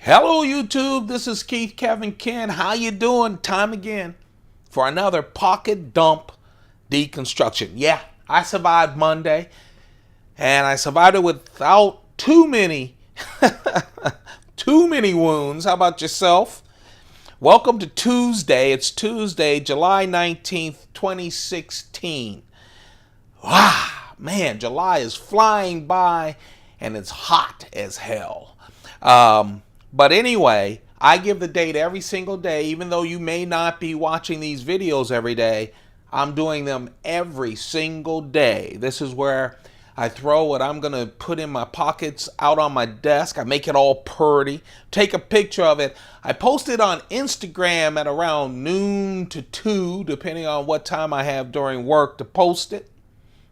Hello YouTube, this is Keith Kevin Ken. How you doing? Time again for another pocket dump deconstruction. Yeah, I survived Monday and I survived it without too many wounds. How about yourself? Welcome to Tuesday. It's Tuesday, July 19th, 2016. Wow, man, July is flying by and it's hot as hell. But anyway, I give the date every single day, even though you may not be watching these videos every day. I'm doing them every single day. This is where I throw what I'm going to put in my pockets out on my desk. I make it all pretty. Take a picture of it. I post it on Instagram at around noon to 2, depending on what time I have during work to post it.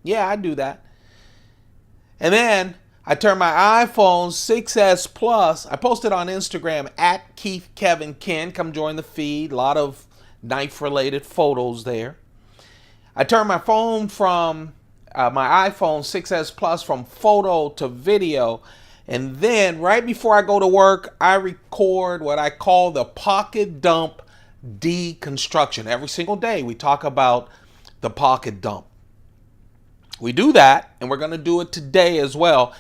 Yeah, I do that. And then I turn my iPhone 6S Plus. I posted on Instagram at Keith Kevin Ken. Come join the feed. A lot of knife-related photos there. I turn my phone from my iPhone 6S Plus from photo to video. And then right before I go to work, I record what I call the pocket dump deconstruction. Every single day we talk about the pocket dump. We do that, and we're going to do it today as well.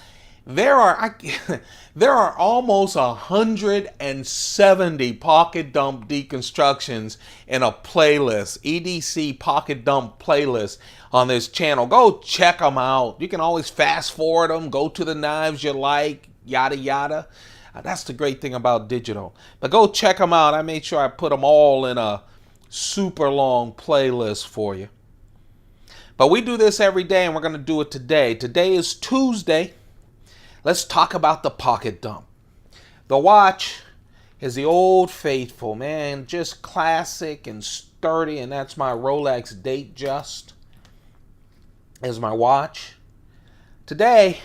There are almost 170 pocket dump deconstructions in a playlist, EDC pocket dump playlist on this channel. Go check them out. You can always fast forward them, go to the knives you like, yada yada. That's the great thing about digital. But go check them out. I made sure I put them all in a super long playlist for you. But we do this every day, and we're going to do it today. Today is Tuesday. Let's talk about the pocket dump. The watch is the old faithful, man. Just classic and sturdy, and that's my Rolex Datejust is my watch. Today,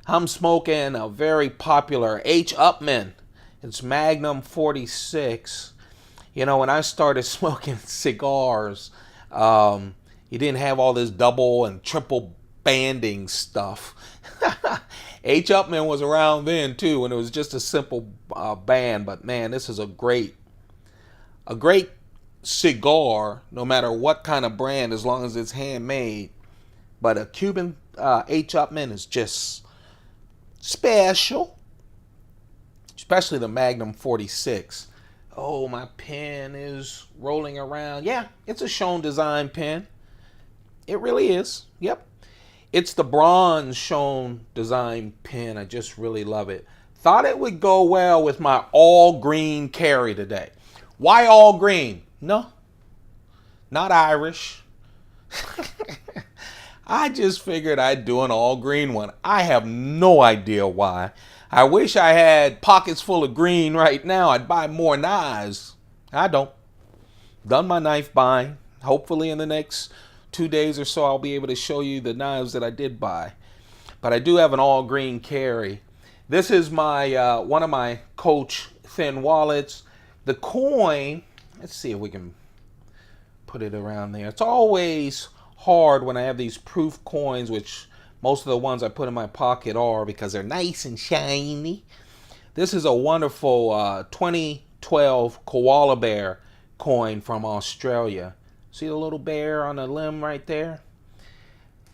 I'm smoking a very popular h.upmann. It's Magnum 46. You know, when I started smoking cigars, you didn't have all this double and triple banding stuff. H.upmann was around then too, and it was just a simple band. But man, this is a great cigar, no matter what kind of brand, as long as it's handmade. But a Cuban H.upmann is just special, especially the Magnum 46. Oh, my pen is rolling around. Yeah, it's a Schoen design pen. It really is. Yep. It's the bronze Schoen design pen. I just really love it. Thought it would go well with my all green carry today. Why all green? No, not Irish. I just figured I'd do an all green one. I have no idea why. I wish I had pockets full of green right now. I'd buy more knives. I don't. Done my knife buying. Hopefully in the next 2 days or so, I'll be able to show you the knives that I did buy. But I do have an all green carry. This is my one of my Coach thin wallets. The coin, let's see if we can put it around there. It's always hard when I have these proof coins, which most of the ones I put in my pocket are, because they're nice and shiny. This is a wonderful 2012 koala bear coin from Australia. See the little bear on the limb right there?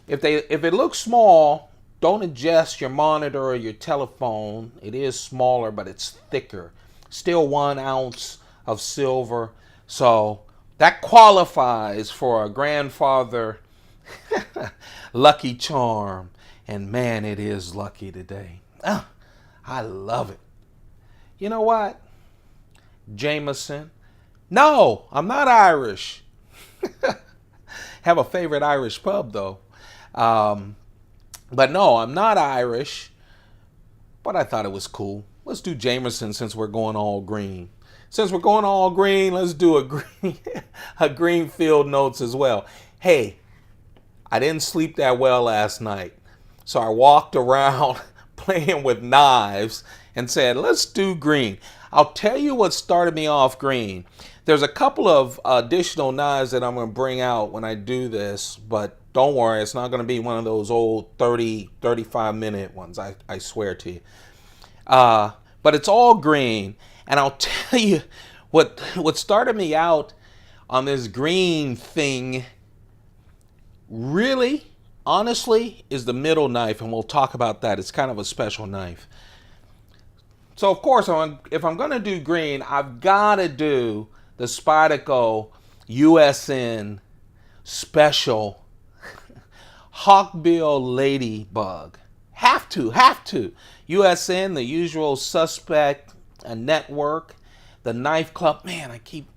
If it looks small, don't adjust your monitor or your telephone. It is smaller, but it's thicker. Still 1 ounce of silver. So that qualifies for a grandfather lucky charm. And man, it is lucky today. I love it. You know what? Jameson. No, I'm not Irish. Have a favorite Irish pub though. But no, I'm not Irish. But I thought it was cool. Let's do Jameson since we're going all green. Since we're going all green, let's do a green field notes as well. Hey, I didn't sleep that well last night. So I walked around playing with knives and said, let's do green. I'll tell you what started me off green. There's a couple of additional knives that I'm going to bring out when I do this, but don't worry, it's not going to be one of those old 30, 35-minute ones, I swear to you. but it's all green. And I'll tell you what started me out on this green thing really, honestly, is the middle knife, and we'll talk about that. It's kind of a special knife. So of course, if I'm going to do green, I've got to do the Spyderco USN special Hawkbill Ladybug. Have to. USN, the usual suspect, a network, the knife club. Man, I keep...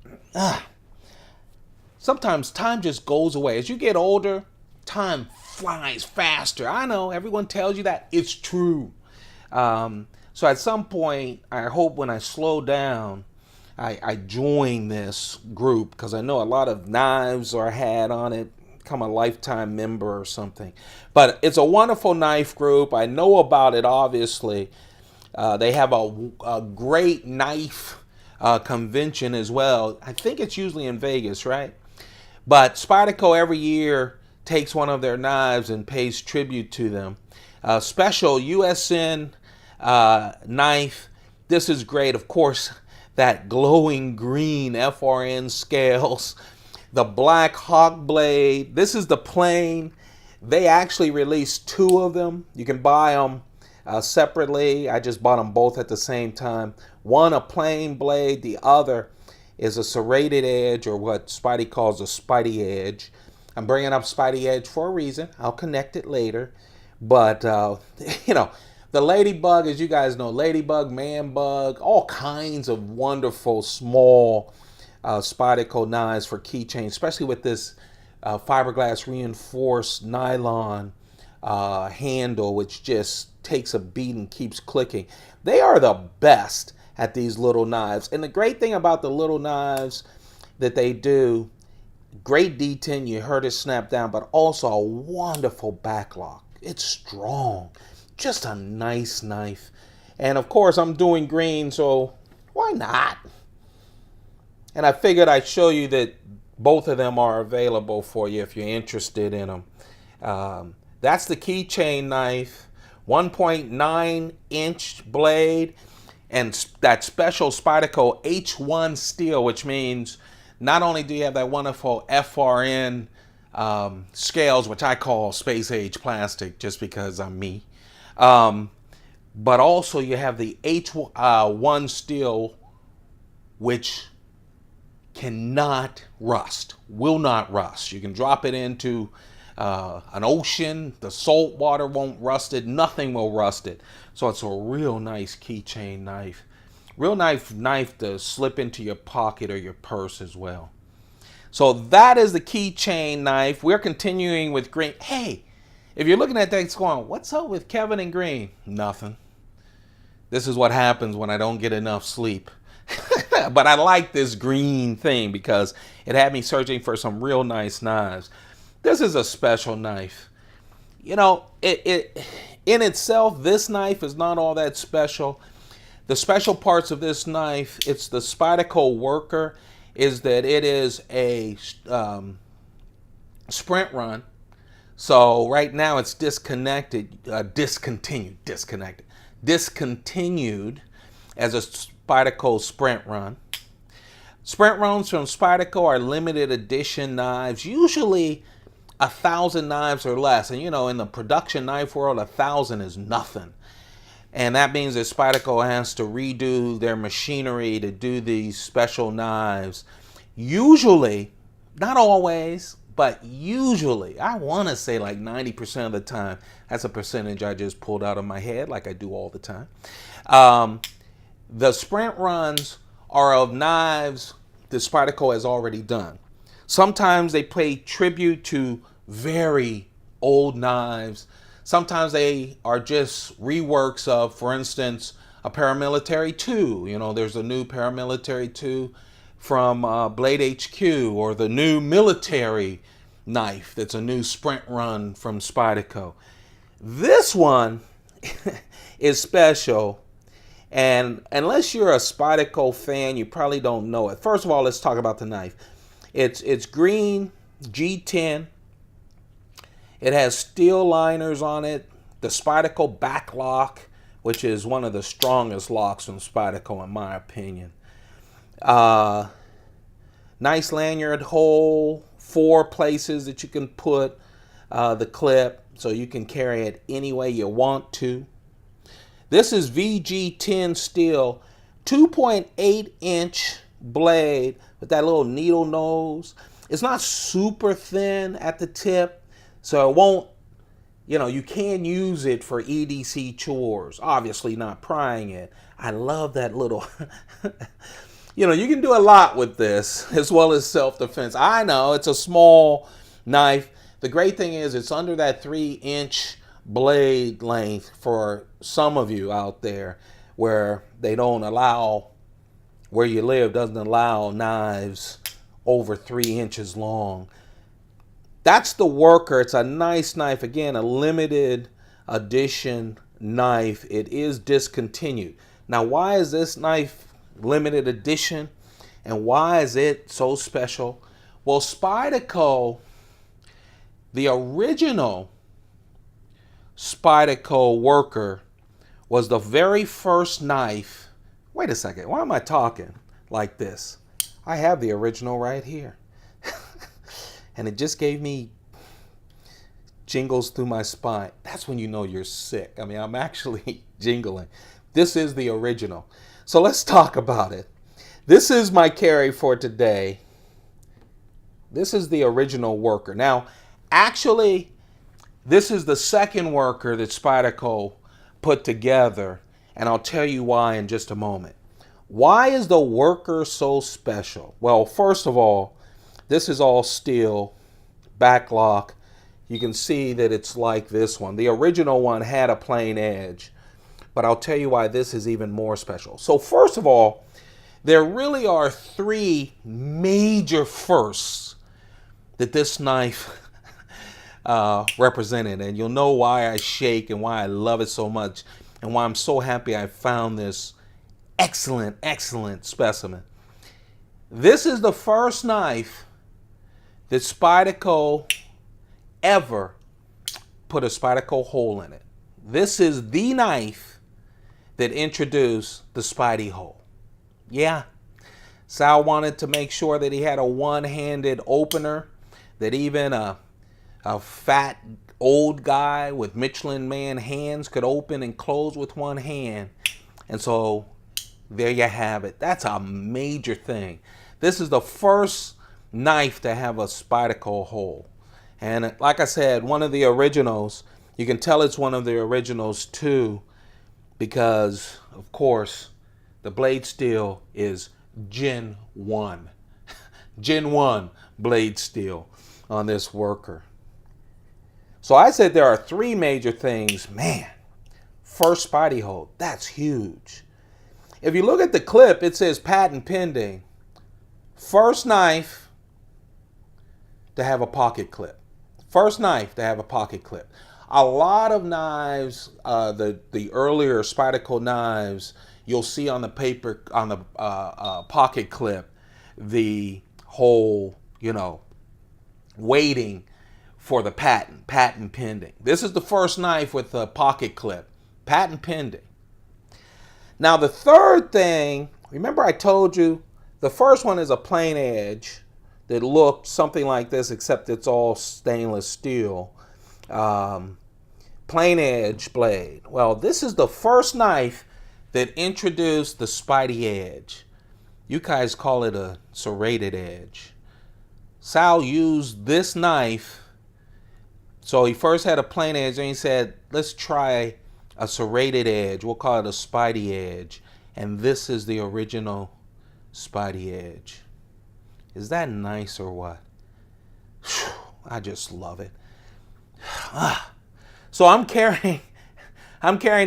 Sometimes time just goes away. As you get older, time flies faster. I know, everyone tells you that. It's true. So at some point, I hope when I slow down, I join this group, because I know a lot of knives are had on it, become a lifetime member or something. But it's a wonderful knife group. I know about it, obviously. They have a great knife convention as well. I think it's usually in Vegas, right? But Spyderco every year takes one of their knives and pays tribute to them. Special USN knife. This is great. Of course, that glowing green FRN scales. The black hawk blade. This is the plain. They actually released two of them. You can buy them separately. I just bought them both at the same time. One a plain blade. The other is a serrated edge, or what Spidey calls a Spidey edge. I'm bringing up Spidey edge for a reason. I'll connect it later. But, you know, the Ladybug, as you guys know, Ladybug, Man Bug, all kinds of wonderful small Spyderco knives for keychains, especially with this fiberglass reinforced nylon handle, which just takes a beat and keeps clicking. They are the best at these little knives. And the great thing about the little knives that they do, great detent, you heard it snap down, but also a wonderful backlock. It's strong. Just a nice knife. And of course, I'm doing green, so why not? And I figured I'd show you that both of them are available for you if you're interested in them. That's the keychain knife, 1.9 inch blade, and that special Spyderco H1 steel, which means not only do you have that wonderful FRN scales, which I call space age plastic just because I'm me, but also you have the H1 steel, which cannot rust, will not rust. You can drop it into an ocean, the salt water won't rust it, nothing will rust it. So it's a real nice keychain knife. Real nice knife to slip into your pocket or your purse as well. So that is the keychain knife. We're continuing with green. Hey, if you're looking at that, it's going, what's up with Kevin and green? Nothing. This is what happens when I don't get enough sleep. But I like this green thing because it had me searching for some real nice knives. This is a special knife. You know, in itself, this knife is not all that special. The special parts of this knife, it's the Spyderco Worker, is that it is a sprint run. So right now it's disconnected as a Spyderco sprint run. Sprint runs from Spyderco are limited edition knives, usually 1,000 knives or less. And you know, in the production knife world, 1,000 is nothing. And that means that Spyderco has to redo their machinery to do these special knives. Usually, not always, but usually, I want to say like 90% of the time. That's a percentage I just pulled out of my head like I do all the time. The sprint runs are of knives that Spyderco has already done. Sometimes they pay tribute to very old knives. Sometimes they are just reworks of, for instance, a Paramilitary 2. You know, there's a new Paramilitary 2 from Blade HQ, or the new military knife that's a new sprint run from Spyderco. This one is special, and unless you're a Spyderco fan, you probably don't know it. First of all, let's talk about the knife. It's green G10. It has steel liners on it, the Spyderco backlock, which is one of the strongest locks from Spyderco in my opinion. Nice lanyard hole, 4 places that you can put the clip so you can carry it any way you want to. This is VG10 steel, 2.8 inch blade with that little needle nose. It's not super thin at the tip, so it won't, you can use it for EDC chores. Obviously not prying it. I love that little, you can do a lot with this as well as self-defense. I know it's a small knife. The great thing is it's under that 3-inch blade length for some of you out there where they don't allow, where you live doesn't allow knives over 3 inches long. That's the Worker. It's a nice knife. Again, a limited edition knife. It is discontinued. Now, why is this knife limited edition and why is it so special? Well, Spyderco, the original Spyderco Worker, was the very first knife. Wait a second, why am I talking like this? I have the original right here. And it just gave me jingles through my spine. That's when you know you're sick. I mean, I'm actually jingling. This is the original. So let's talk about it. This is my carry for today. This is the original Worker. Now, actually, this is the second Worker that Spyderco put together, and I'll tell you why in just a moment. Why is the Worker so special? Well, first of all, this is all steel, back lock. You can see that it's like this one. The original one had a plain edge, but I'll tell you why this is even more special. So first of all, there really are 3 major firsts that this knife represented, and you'll know why I shake and why I love it so much and why I'm so happy I found this excellent, excellent specimen. This is the first knife that Spyderco ever put a Spyderco hole in it. This is the knife that introduced the Spidey hole. Yeah, Sal wanted to make sure that he had a one-handed opener, that even a fat old guy with Michelin Man hands could open and close with one hand. And so there you have it. That's a major thing. This is the first knife to have a Spyderco hole. And like I said, one of the originals. You can tell it's one of the originals too, because of course the blade steel is Gen 1. Gen 1 blade steel on this Worker. So I said there are 3 major things. Man, first Spidey hole, that's huge. If you look at the clip, it says patent pending. First knife to have a pocket clip. First knife to have a pocket clip. A lot of knives, the earlier Spyderco knives, you'll see on the paper, on the pocket clip, the whole, waiting for the patent pending. This is the first knife with the pocket clip, patent pending. Now the third thing, remember I told you, the first one is a plain edge that looked something like this, except it's all stainless steel. Plain edge blade. Well, this is the first knife that introduced the Spidey edge. You guys call it a serrated edge. Sal used this knife. So he first had a plain edge, and he said, let's try a serrated edge. We'll call it a Spidey edge. And this is the original Spidey edge. Is that nice or what? Whew, I just love it. So I'm carrying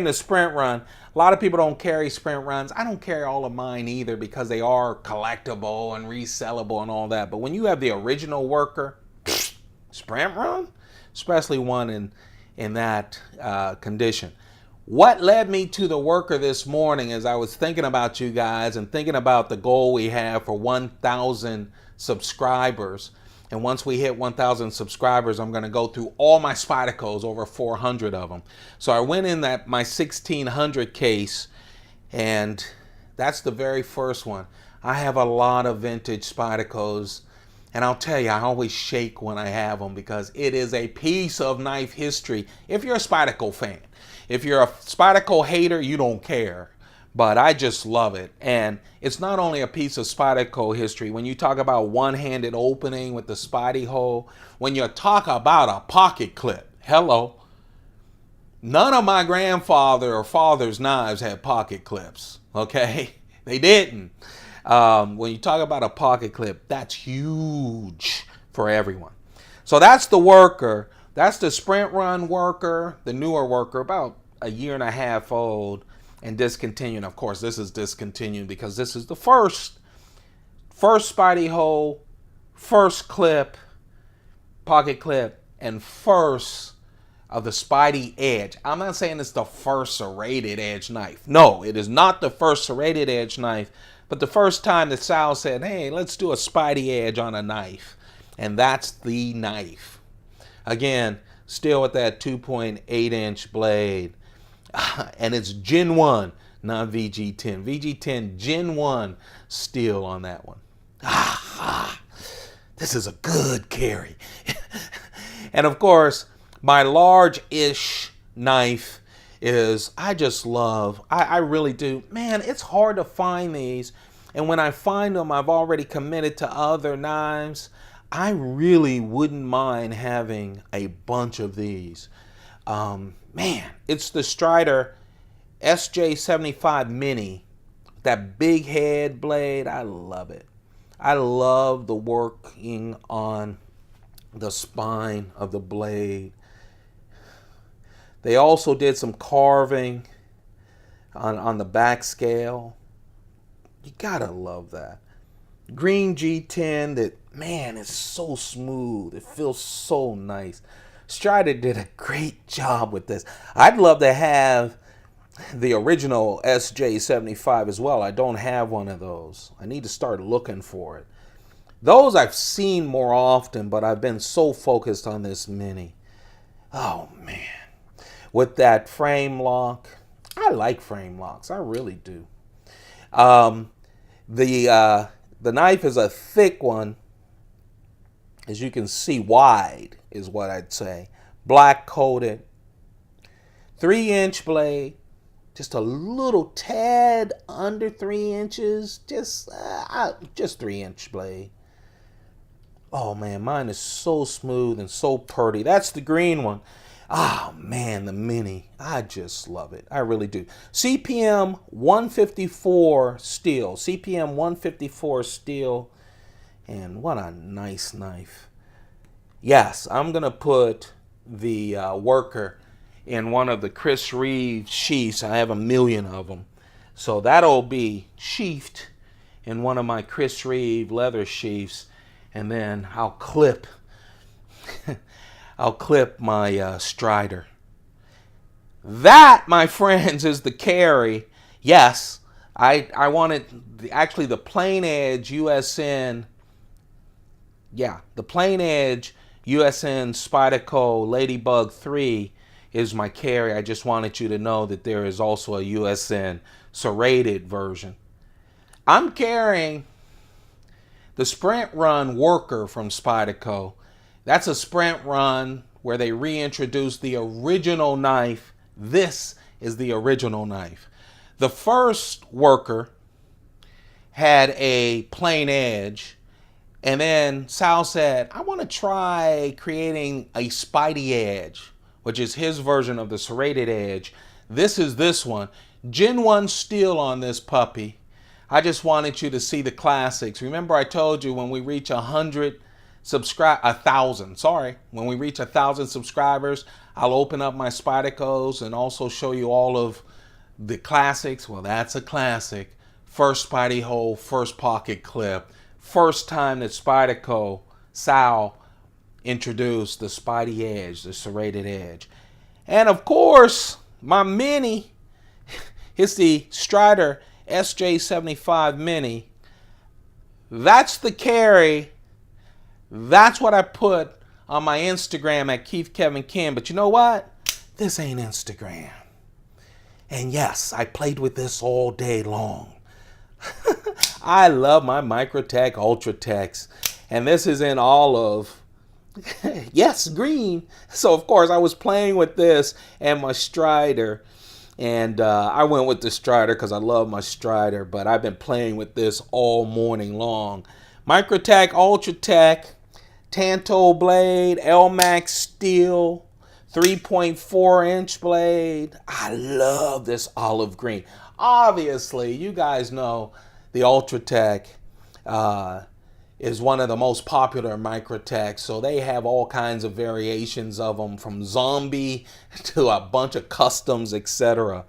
the Sprint Run. A lot of people don't carry Sprint Runs. I don't carry all of mine either because they are collectible and resellable and all that. But when you have the original Worker, Sprint Run, especially one in that condition. What led me to the Worker this morning as I was thinking about you guys and thinking about the goal we have for 1,000 subscribers And once we hit 1,000 subscribers, I'm going to go through all my Spydercos, over 400 of them. So I went in my 1600 case, and that's the very first one. I have a lot of vintage Spydercos, and I'll tell you, I always shake when I have them because it is a piece of knife history. If you're a Spyderco fan, if you're a Spyderco hater, you don't care. But I just love it. And it's not only a piece of Spyderco history. When you talk about one-handed opening with the Spidey hole, when you talk about a pocket clip, hello. None of my grandfather or father's knives had pocket clips, okay? They didn't. When you talk about a pocket clip, that's huge for everyone. So that's the Worker. That's the Sprint Run Worker, the newer Worker, about a year and a half old. And discontinued. Of course, this is discontinued because this is the first Spidey hole, first clip, pocket clip, and first of the Spidey edge. I'm not saying it's the first serrated edge knife. No, it is not the first serrated edge knife, but the first time that Sal said, hey, let's do a Spidey edge on a knife. And that's the knife. Again, still with that 2.8-inch blade. And it's Gen 1, not VG10. VG10, Gen 1 steel on that one. This is a good carry. And of course, my large-ish knife is, I just love, I really do. Man, it's hard to find these. And when I find them, I've already committed to other knives. I really wouldn't mind having a bunch of these. Man, it's the Strider SJ-75 Mini. That big head blade, I love it. I love the working on the spine of the blade. They also did some carving on the back scale. You gotta love that. Green G10 that, man, is so smooth. It feels so nice. Strider did a great job with this. I'd love to have the original SJ-75 as well. I don't have one of those. I need to start looking for it. Those I've seen more often, but I've been so focused on this Mini. Oh, man. With that frame lock. I like frame locks. I really do. The knife is a thick one. As you can see, wide is what I'd say. Black coated. 3-inch blade. Just a little tad under 3 inches. Just 3-inch blade. Oh man, mine is so smooth and so pretty. That's the green one. Oh man, the Mini. I just love it. I really do. CPM 154 steel. CPM 154 steel. And what a nice knife. Yes, I'm going to put the Worker in one of the Chris Reeve sheaths. I have a million of them. So that'll be sheathed in one of my Chris Reeve leather sheaths. And then I'll clip my Strider. That, my friends, is the carry. Yes, I wanted actually the plain edge USN. Yeah, the plain edge USN Spyderco Ladybug 3 is my carry. I just wanted you to know that there is also a USN serrated version. I'm carrying the Sprint Run Worker from Spyderco. That's a Sprint Run where they reintroduced the original knife. This is the original knife. The first Worker had a plain edge. And then Sal said, I want to try creating a Spidey edge, which is his version of the serrated edge. This is this one. Gen 1 steel on this puppy. I just wanted you to see the classics. Remember I told you when we reach 1,000 when we reach 1,000 subscribers, I'll open up my Spydercos and also show you all of the classics. Well, that's a classic. First Spidey hole, first pocket clip. First time that Spyderco, Sal, introduced the Spidey edge, the serrated edge. And of course, my Mini, it's the Strider SJ-75 Mini. That's the carry. That's what I put on my Instagram at Keith Kevin Kim. But you know what? This ain't Instagram. And yes, I played with this all day long. I love my Microtech Ultratechs. And this is in olive. Yes, green. So, of course, I was playing with this and my Strider. And I went with the Strider because I love my Strider. But I've been playing with this all morning long. Microtech Ultratech, Tanto blade, L-Max steel, 3.4-inch blade. I love this olive green. Obviously, you guys know the Ultratech is one of the most popular Microtechs. So they have all kinds of variations of them, from zombie to a bunch of customs, etc.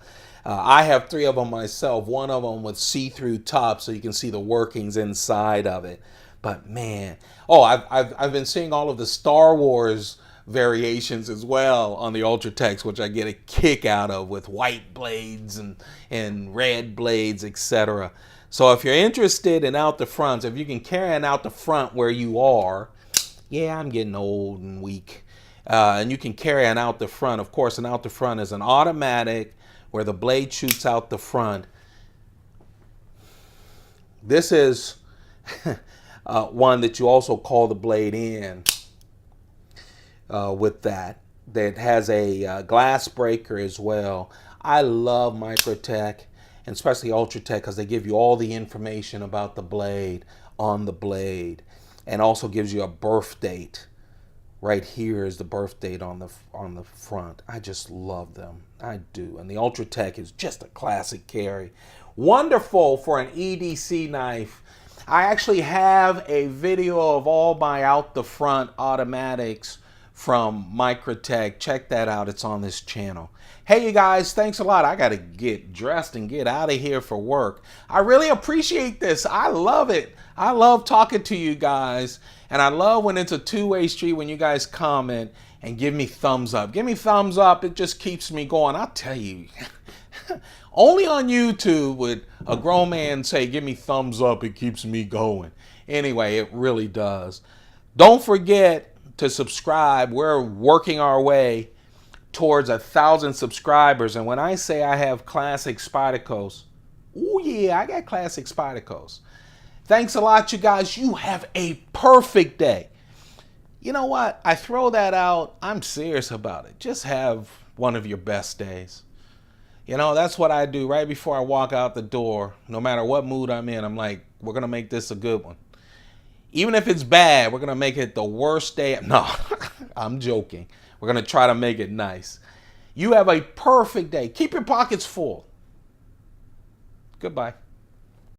I have 3 of them myself. One of them with see-through top, so you can see the workings inside of it. But man, oh, I've been seeing all of the Star Wars variations as well on the Ultratechs, which I get a kick out of, with white blades and red blades, etc. So if you're interested in out the fronts, if you can carry an out the front where you are, yeah, I'm getting old and weak, and you can carry an out the front. Of course, an out the front is an automatic where the blade shoots out the front. This is one that you also call the blade in with that has a glass breaker as well. I love Microtech, and especially Ultratech, because they give you all the information about the blade on the blade, and also gives you a birth date. Right here is the birth date on the front. I just love them. I do. And the Ultratech is just a classic carry. Wonderful for an EDC knife. I actually have a video of all my out the front automatics from Microtech. Check that out. It's on this channel. Hey, you guys, thanks a lot. I got to get dressed and get out of here for work. I really appreciate this. I love it. I love talking to you guys. And I love when it's a two-way street, when you guys comment and give me thumbs up. Give me thumbs up. It just keeps me going. I'll tell you, only on YouTube would a grown man say, give me thumbs up. It keeps me going. Anyway, it really does. Don't forget to subscribe. We're working our way towards 1,000 subscribers. And when I say I have classic Spydercos, oh yeah, I got classic Spydercos. Thanks a lot, you guys. You have a perfect day. You know what? I throw that out. I'm serious about it. Just have one of your best days. You know, that's what I do right before I walk out the door. No matter what mood I'm in, I'm like, we're going to make this a good one. Even if it's bad, we're going to make it the worst day. No, I'm joking. We're going to try to make it nice. You have a perfect day. Keep your pockets full. Goodbye.